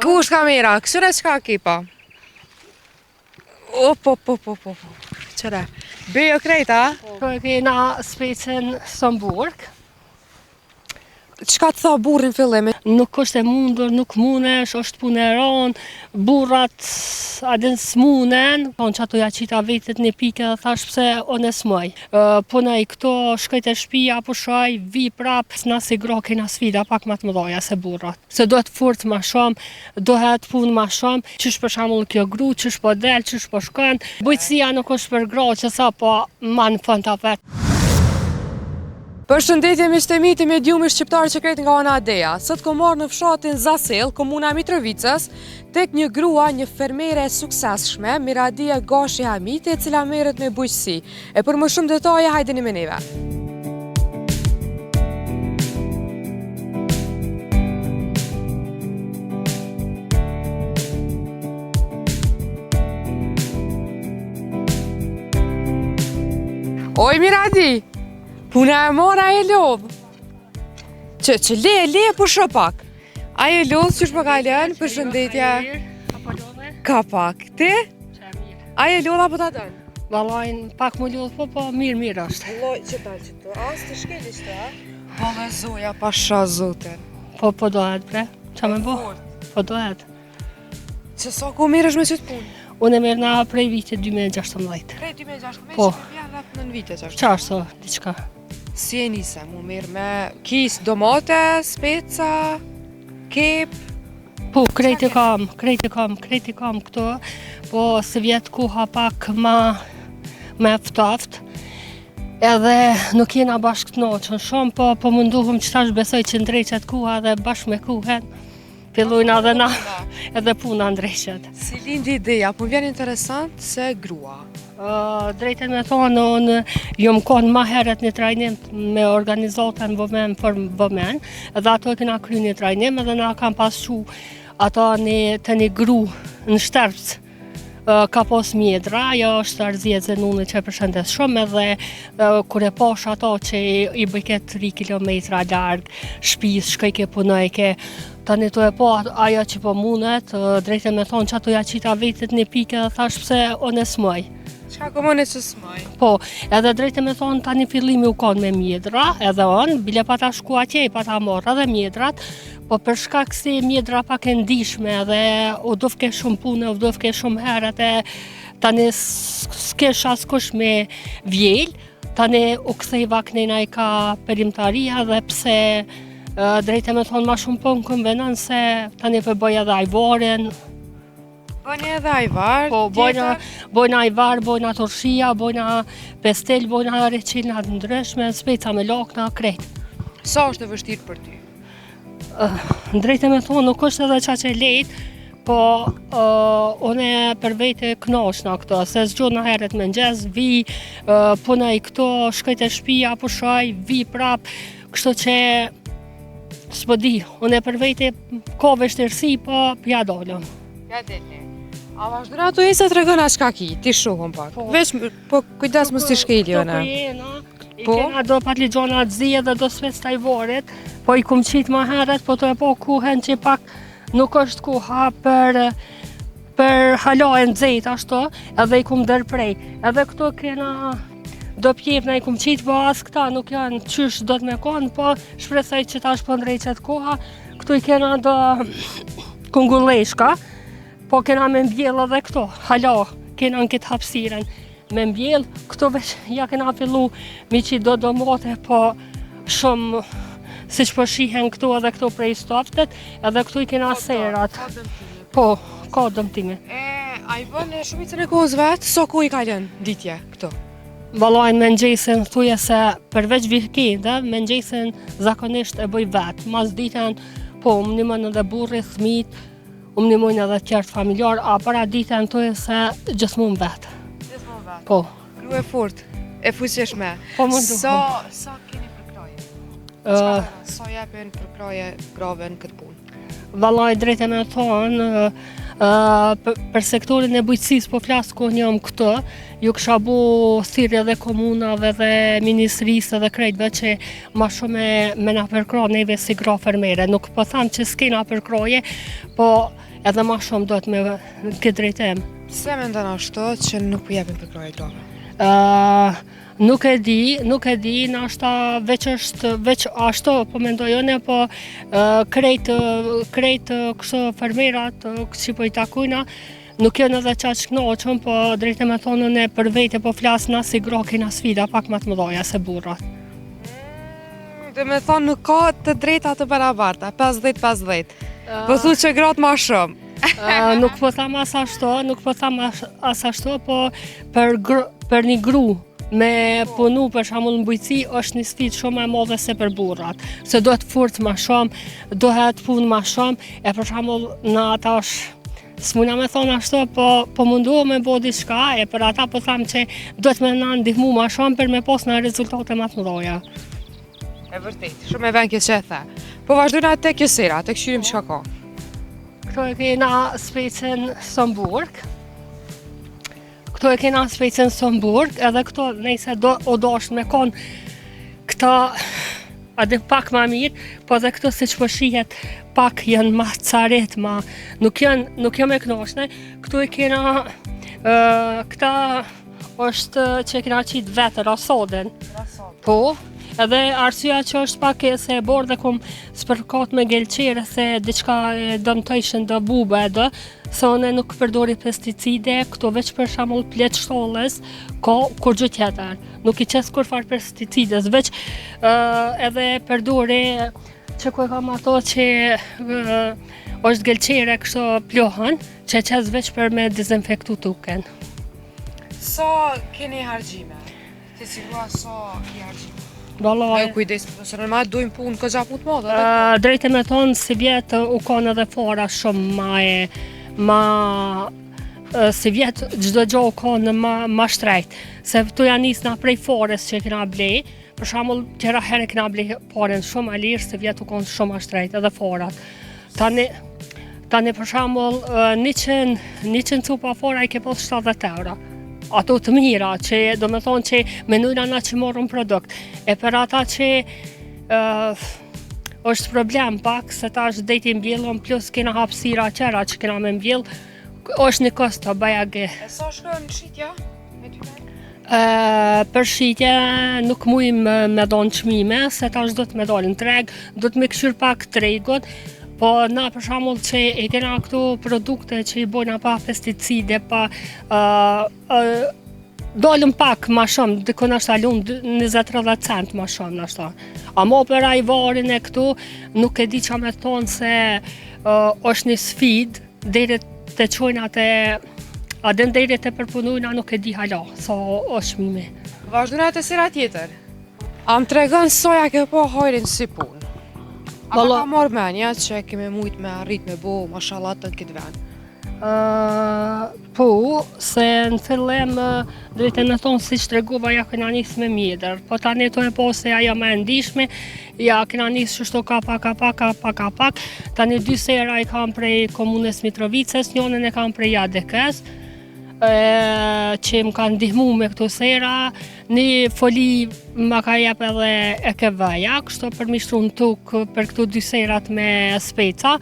Ku është kamera? Kësëre qka kipa? Po. Qëre? Bejo krejta? Po e kena specin Stamburg. Qka të tha burrin fillim? Nuk është e mundur, nuk munesh, është punë e ronë, burrat adin s'munen, që ato ja qita vetit një pike dhe thash pse one s'moj. Punaj këto, shkojt e shpia, pushoj, vi prap, s'na si gra kena sfida pak ma të mëdhaja se burrat. Se dohet furt ma shumë, dohet punë ma shumë, qysh për shembull kjo gru, qysh po del, qysh po shkon. Bujqësia nuk është për gra që sa po ma në fund ta vet. Përshëndetje miqtemi të mediumit shqiptar që krejt nga ana Adeja. Sot kom marrë në fshatin Zasel, komuna Mitrovicës, tek një grua, një fermere e suksesshme, Miradia Gashi Hamiti, e cila merret me bujqësi. E për më shumë detaje, hajdeni me neve. Oj Miradi! Puna e mora e lodhë. Që le për shë pak. A e lodhë, qysh për ka lënë, për shëndetja. Ka pak. Ti? A e lodhë apo ta dënë? Valajnë pak më lodhë, po mirë është. Loj, që ta që të asë të shkeli shtë, a? Po dhe zoja, pasha zoten. Po dohet, bre. Qa me bo? Po dohet. Që sa ku mirë është me qëtë punë? Unë e merë na prej vite 2016. Prej 2016, Po. që vjen dhe në vite që është. Qa është o, diqka? Si e nise, mu mirë me kis, domate, speca, kep. Po, krejti kam këto, po se vjetë kuha pak me ftaft, edhe nuk jena bashkë të noqën shumë, po munduhëm që tash besoj që ndreqet kuha dhe bashkë me kuhen, fillojnë edhe na, edhe puna ndreqet. Si lindi ideja, po vjen interesant se grua. Drejten me thonë, unë jom konë ma heret një trajnim me organizatën vëmen për vëmen, edhe ato e kena kry një trajnim, edhe na kam pasqu ato të një gru në Shtërpës, ka pos mjedra, jo është arzjezë në unë që e përshëndes shumë, edhe kur e posh ato që i bëjket 3 kilometra largë, shpis, shkojke punojke, tani to e po ajo që po mundet, drejten me thonë që ato ja qita vetit një pike dhe thash pse one s'moj. Qka komone që s'moj? Po, edhe drejtë me thonë tani fillimi u konë me mjedra, edhe onë, bile pa ta shku atje, pa ta morra dhe mjedrat, po për shkak si mjedra pak e ndishme edhe u dofke shumë punë, u dofke shumë herët e tani s'kesh askush me vjel, tani u kthej vaknena i ka perimtaria dhe pse drejtë me thonë ma shumë po në konvenon se tani për bëj edhe ajvaren. Bëjnë edhe ajvar, po, bojna ajvar, bojna torshia, bojna pestel, bojna reqilna të ndryshme, speca me lakna, krejt. Sa është e vështirë për ty? Drejtë me thonë, nuk është edhe qa që lejtë, po une për vete knoshna këto, se zgjo në heret me nxez, vi, puna i këto, shkojt e shpia, pushoj, vi prap, kështu që s'po di, une për vete ka vështirësi, po pja dolëm. Ja dele. A vazhdojnë ato e se të regona qka ki, ti shuhëm pak. Veç, po kujdes mos t'i shkeli jona. I kena do patligjona të zije dhe do spec të ajvarit, po i kum qit ma heret, po të e po kuhen që pak nuk është kuha për halajnë dzejt ashtu, edhe i kum dërprej. Edhe këto kena do pjevna i kum qit, po as këta nuk janë qysh do të me konë, po shpresoj që ta është po ndrejqet kuha. Këtu i kena do kungulleshka, po kena me mbjell edhe këto, hala, kena në këtë hapsiren me mbjell, këto veç ja kena fillu mi që do domote, po shumë, si që po shihen këto edhe këto prej stoftet, edhe këtu i kena serat. Po, ka dëmtime. A i bën e shumicën e kohës vetë, so ku i kalën ditje këto? Valajnë me nxesin, thuje se përveç vikende, me nxesin zakonisht e bëj vetë, mas ditën, po, më nimën edhe burri, thmit, më nimojnë edhe tjertë familjar, a para ditën thuje se gjithmonë vetë. Gjithmonë vetë? Po. Kru e fort, e fuqishme. Po mundu. Sa keni për kraje? Sa jepen për kraje grave në këtë punë? Vallaj drejtë me thonë, për sektorin e bujqësisë po flasë ku njëm këtë, ju kësha bu thirrje dhe komunave dhe ministrisë dhe krejtve që ma shumë me na përkra neve si gra fermere. Nuk po thamë që s'kena përkraje, po edhe ma shumë do të me këtë drejtim. Se mendon ashtu që nuk po japin për krahë grave? Nuk e di, nashta veç ashtu, po mendoj unë, po krejt kështu fermerat, që po i takujna, nuk janë edhe qaq kënaqur, po drejtë me thonë unë për vete po flas na si gra kena sfida pak më të mëdha se burrat. Dhe me thonë nuk ka të drejta të barabarta, 50-50. Po thu që gratë ma shumë. Nuk po tham as ashtu, po për një gru me punu për shembull në bujqësi është një sfidë shumë e madhe se për burrat. Se duhet forcë më shumë, duhet punë më shumë, e për shembull na tash s'muna me thonë ashtu, po munduam me bo diçka, e për ata po tham që duhet me na ndihmu më shumë për me pas në rezultate më të mëdha. E vërtet, shumë e vën kjo që e the. Po vazhdojna tek kjo sera, tek shqyrim çka ka. Këto e kena specën Somburg. Edhe këto nëse o dosh me kon këta edhe pak ma mirë, po dhe këto siç po shihet pak janë ma caret, nuk janë me knoshne. Këtu e kena këta është që kena qitë vetë rasoden. Po, edhe arsyeja që është pak e se e borë dhe kom spërkat me gelqere se diçka e dëmtojshën dë bube edhe, se one nuk përdori pesticide, këto veç për shembull pleç shtolles, ka kur gjë tjetër. Nuk i qes kur farë pesticides, veç edhe përdori që ku e kam ato që është gelqere kështu plohën, që qes veç për me dezinfektu tuken. Sa keni harxime? Ti sigura sa i harxime? Me kujdes, se normal dojmë punë këgja punë të madhe. Drejtë me thonë, si vjetë u kanë edhe fara shumë si vjetë çdo gjë u kanë ma shtrejt. Se këtu janë nisë na prej fares që kena blej, për shembull tjera herë kena blej faren shumë a lirë, si vjetë u kanë shumë ma shtrejt edhe farat. Tani për shembull 100 cupa fara i ke pas 70 euro. Ato të mira, që do me thonë që menujna na që morën produkt. E për ata që është problem pak, se ta është dejti mbjellon, plus kena hapësira qera që kena me mbjell, është një kost të bajage. E sa shkojnë në shqitja? Për shqitje nuk mujmë me donë qmime, se ta është do të me donë në treg, do të me këshyr pak tregut, po na për shembull që e kena këtu produkte që i bojna pa pesticide, pa dolën pak ma shumë, dikon është alun 20-30 cent ma shumë nashta. Amo për ai varin e këtu nuk e di qa me thonë se është një sfid, deri të qojnë adem deri të përpunujna nuk e di hala, sa është mime. Vazhdojna të sera tjetër. Am tregon soja ke po hajrin si punë. A ka marrë menja që kemi mujt me arrit me bo mashallah të në këtë vend? Po, se në fillim drejtë me thonë si që tregova ja këna njës me mjedër, po tani to e po se ajo me ndishme, ja këna njës qështu ka pak, tani 2 sera i kam prej komunës Mitrovicës, njënën e kam prej Jadekës, që më kanë ndihmu me këto sera, një foli më ka jep edhe e keveja, kështu për mi shtru në tukë për këto 2 serat me speca,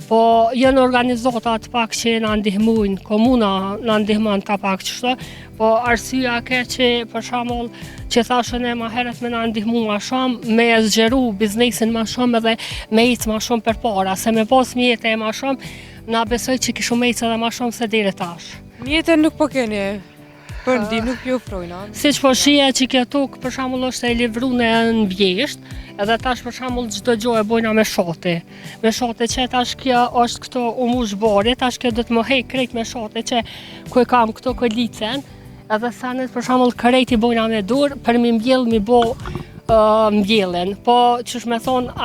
po janë organizatat pak që na ndihmujnë, komuna na ndihmon ka pak qështu, po arsyeja ke që për shembull që thashën e ma herët me na ndihmu ma shumë, me zgjeru biznesin ma shumë edhe me icë ma shumë për para, se me pas mjete e ma shumë, na besoj që kishu me icë edhe ma shumë se deri tash. Mjetën nuk po keni, për ndi nuk ju ofrojna. Si që po shia që kjo tukë për shembull është e livrune në vjesht, edhe tash për shembull çdo gjë e bojna me shate. Me shate që tash kjo është këto u mush bari, tash kjo do të më hej krejt me shate që ku e kam këto kolicen, edhe sanet për shembull krejt i bojna me dur, për mi mbjell mi bo mbjellin. Po qësh me thonë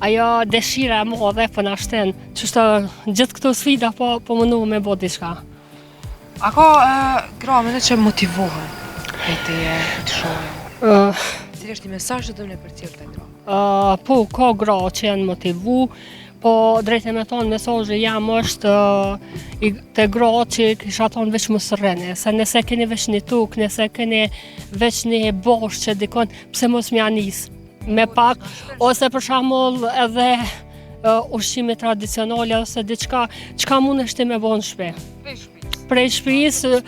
ajo dëshira e madhe po na shten, qështu gjithë këto sfida po mundu me bo diçka. A ka grame që motivohen e të shohë? Cili është i mesazh që do në përcjell te gra? Po, ka gra që janë motivu, po drejtë me thonë mesazhi jam është te gra që kisha thonë veç mos rreni, se nëse keni veç një tukë, nëse keni veç një bosh që dikon, pse mos m'ja nis me pak, ose për shembull edhe ushqime tradicionale ose diçka çka mundesh ti me bo në shtëpi. Prej shtëpisë,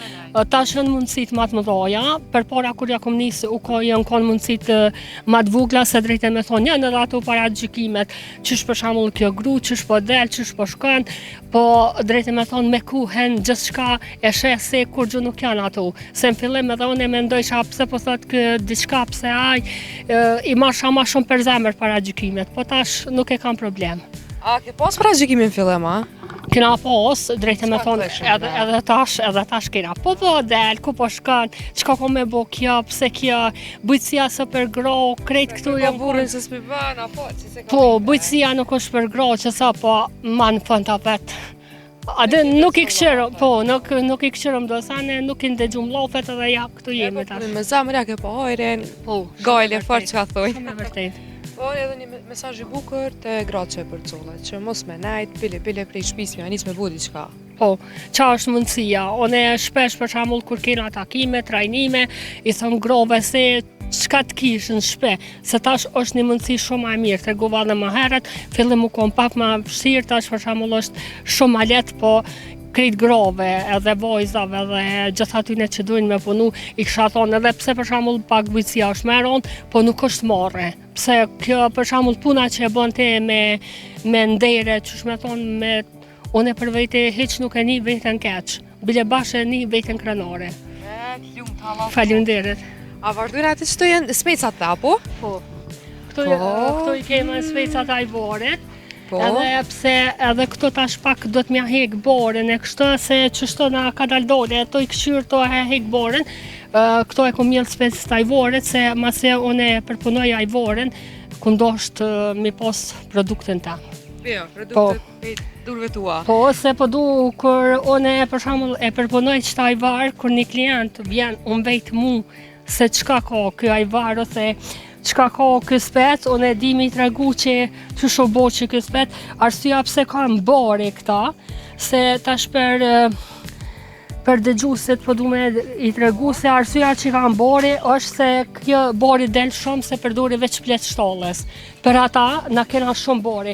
tash janë mundësit më të mëdha. Përpara kur ja kom nisë u janë mundësit më të vogla, se drejtën me thonë janë edhe ato para gjykimet, çish për shembull kjo gru, çish po del, çish po shkon, po drejtën me thonë me kuhen gjithçka e sheh se kur gjë nuk janë ato. Se në fillim edhe unë mendojsha pse po thot kë diçka, pse ai i marrsha më shumë për zemër para gjykimet, po tash nuk e kam problem. A ke pas para gjykimin fillim, a? Kena pas, drejtë me thonë, edhe tash kena. Po del, ku po shkan, qka ko me bo kjo, pse kjo, bujtësia së për gro, krejt këtu Po burin se s'pi bën, apo, si se ka. Po, bujtësia nuk është për gro, që sa, po, ma në fënd të vetë. Nuk i këshirëm, po, nuk i këshirëm do sane, nuk i ndëgjum lofet edhe ja, këtu jemi tash. Me zamër ja ke po hojren, Po, gajle fort që ka thoj. shumë e vërtet. Po edhe një mesazh i bukur te gratë që e përcollet, që mos me nejt, pile prej shtëpisë, ja nis me bu diçka. Po, qa është mundësia? One shpesh për shembull kur kena takime, trajnime, i thëm grove se çka të kish në shtëpi, se tash është një mundësi shumë e mirë. Tregova edhe më herët, fillim u kom pak më vështirë, tash për shembull është shumë ma lehtë, po krejt grove, edhe vojzave dhe gjithë atyne që duhin me punu, i kisha thonë edhe pse për shembull pak bujqësia është më e rëndë, po nuk është marrë. Pse kjo për shembull puna që e bën ti me ndere, ç'është me thonë unë për vete hiç nuk e ni veten keq. Bile bashkë e ni veten krenare. Faleminderit. A vardhur atë që janë specat të apo? Po. Këto i kemi specat ajvoret. Po. Edhe pse edhe këto tash pak do të mja hek borën e kështu se çështo na ka dal dole, ato i këshyr to e hek borën. Këto e kom mjell spec të ajvoret se mase unë përpunoj ajvoren ku ndosht mi pas produktin ta. Jo, produktet e durve tua. Po, se po du kur unë për shembull e përpunoj çta ajvar kur një klient vjen unë vejt mu se çka ka ky ajvar ose çka ka ky spec, unë e di mi tregu që që shobo që ky spec, arsyeja pse kam bore këta, se tash për dëgjuesit po du me i tregu se arsyeja që kam bore është se kjo bore del shumë se përdori veç plet shtallës. Për ata na kena shumë bore.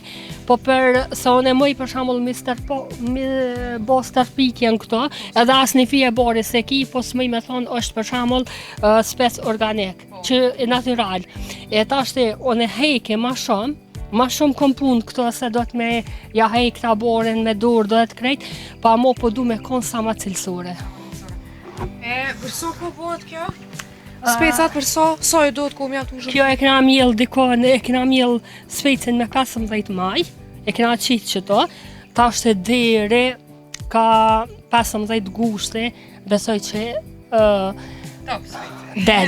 Po për se unë mëj për shembull bo starpikjen këto, edhe as një fije bore se ki, po s'mëj me thonë është për shembull spec organik, që e natyral. E tashti unë hejke ma shumë kom punë këto se do të me ja hejk ta boren me dur, do të krejt, pa mo po du me konë sa ma cilësore. Për so po bëhet kjo? Specat për so e do të ku mjaftu shumë? Kjo e kena mjell dikon, e kena mjell specin me 15 maj, e kena qitë që to, ta është deri ka 15 gushte, besoj që del.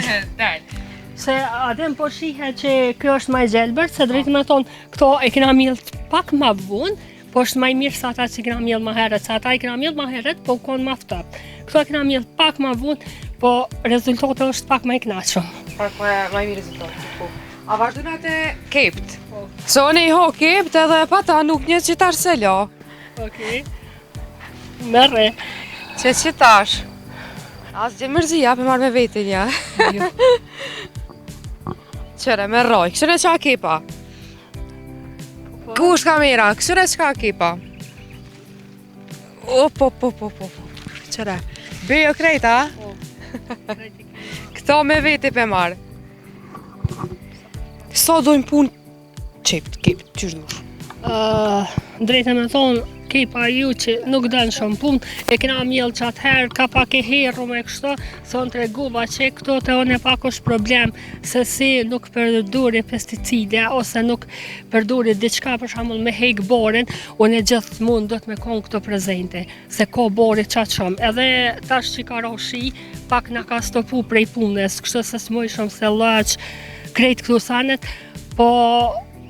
Se adem po shihe që kjo është maj gjelbër, se drejtë me thonë, këto e kena mjell pak ma vunë, po është maj mirë sa ata që kena mjell ma heret, sa ata i kena mjell ma heret, po konë ma ftop. Këto e kena mjell pak ma vunë, po rezultate është pak ma i knaqëm. Pak ma i mirë rezultate, po. A vazhdojnë atë kept? Po. Se unë i ho kept edhe pa ta nuk një qitar se lo. Okej. Merre. Që tash? As gjë mërzia, për marrë me vetin, ja. Qëre, me roj, këshëre qa kepa? Ku është kamera? Këshëre qa kepa? Po. Qëre, bejo krejta? Këto me veti për marrë. Sa dojmë punë qept, qysh dush? Drejtë me thonë, kepa ju që nuk dënë shumë punë, e kena mjellë që atëherë, ka pak e herru me kështu, thonë të reguva që këto të one pak është problem, se si nuk përduri pesticide, ose nuk përduri diçka për shembull me hek boren, unë gjithë mund do të me konë këto prezente, se ko bore qatë shumë. Edhe tash që ka roshi, pak na ka stopu prej punës, kështu se s'moj shumë se lëq, krejt këtu sanet, po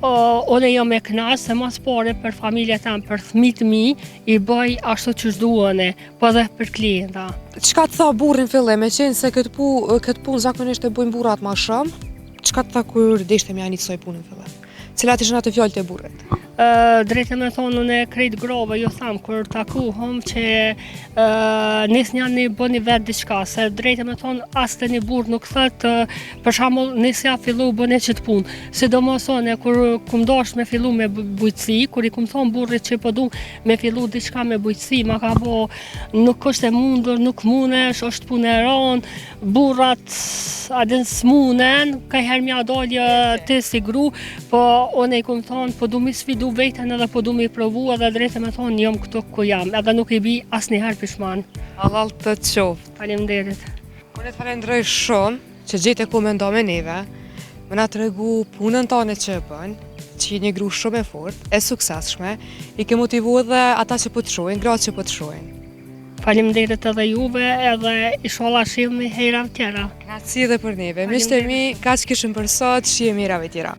unë jo me knas, se mas pare për familje tam, për fëmijët mi, i bëj ashtu që shduane, po dhe për klienta. Çka të tha burrin fillim, me qenë se këtë punë zakonisht e bujnë burrat ma shumë, çka të tha kur deshte me anit soj punën fillim? Cilat ishin ato fjalët e burrit? drejtë me thonë unë e krejt grove, ju thamë, kur takuhëm që nis një bëni vetë diçka, se drejtë me thonë as të një burë nuk thëtë, për shembull nisja fillu bëni qëtë punë. Sidomos unë, kur kum dosh me fillu me bujqësi, kur i kum thonë burrit që po du me fillu diçka me bujqësi, ma ka bo, nuk është e mundur, nuk munesh, është punë e ronë, burrat adin s'munen, ka herë mja dolje ti si gru, po unë i kum thonë, po du mi sfidu veten edhe po du mi provu edhe drejtë me thonë jam këtu ku jam, edhe nuk i bi asnjëherë pishman. Allah të qoftë. Faleminderit. Unë të falenderoj shumë që gjete ku me ndo me neve, me na të regu punën tane që e bën, që i një gru shumë e fort, e suksesshme, i ke motivu edhe ata që po të shojnë, gratë që po të shojnë. Faleminderit edhe juve edhe inshallah shihemi hera tjera. Knaçi edhe për neve. Miqtë e mi, kaq kishim për sot, shihemi herave tjera.